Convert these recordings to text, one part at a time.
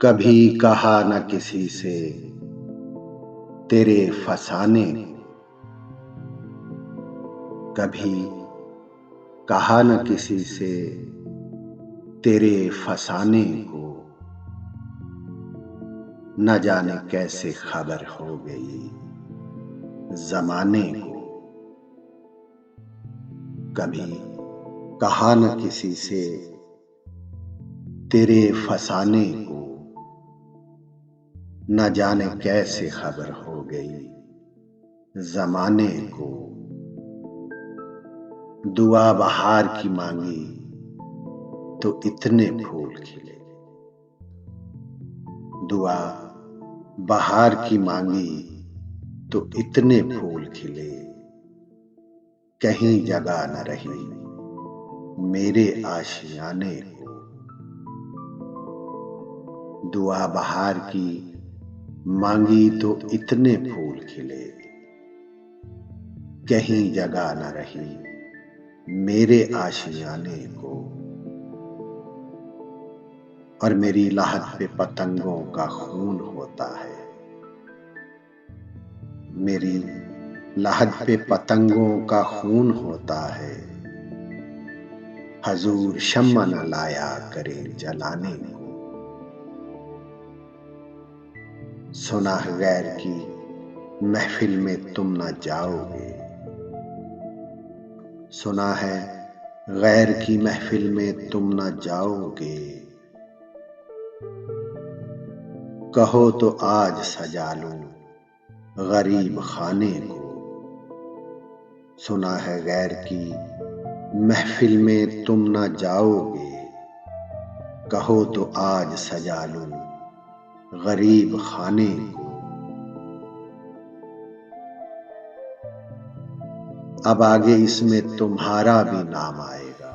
कभी कहा न किसी से तेरे फसाने को, कभी कहा न किसी से तेरे फसाने को, न जाने कैसे खबर हो गई जमाने को। कभी कहा न किसी से तेरे फसाने को, न जाने कैसे खबर हो गई जमाने को। दुआ बहार की मांगी तो इतने फूल खिले, दुआ बहार की मांगी तो इतने फूल खिले। कहीं जगह न रही मेरे आशियाने को। दुआ बहार की मांगी तो इतने फूल खिले, कहीं जगह न रही मेरे आशियाने को। और मेरी लाहत पे पतंगों का खून होता है, मेरी लाहत पे पतंगों का खून होता है। हजूर शम्मा न लाया करे जलाने को। सुना है गैर की महफिल में तुम न जाओगे, सुना है गैर की महफिल में तुम न जाओगे। कहो तो आज सजा लूं गरीब खाने को। सुना है गैर की महफिल में तुम न जाओगे, कहो तो आज सजा लूं गरीब खाने को। अब आगे इसमें तुम्हारा भी नाम आएगा,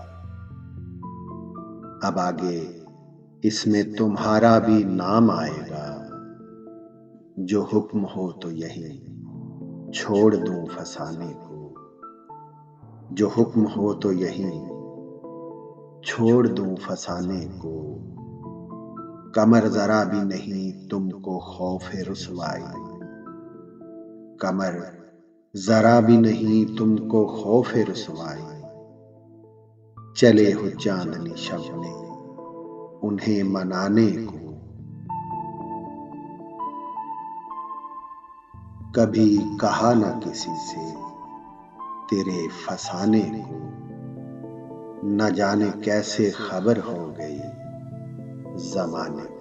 अब आगे इसमें तुम्हारा भी नाम आएगा। जो हुक्म हो तो यही छोड़ दूं फसाने को, जो हुक्म हो तो यही छोड़ दूं फसाने को। कमर जरा भी नहीं तुमको खौफे रुसवाई, कमर जरा भी नहीं तुमको खौफे रुसवाई। चले हो चांदनी शब में उन्हें मनाने को। कभी कहा न किसी से तेरे फसाने को, न जाने कैसे खबर हो गई जमाने को।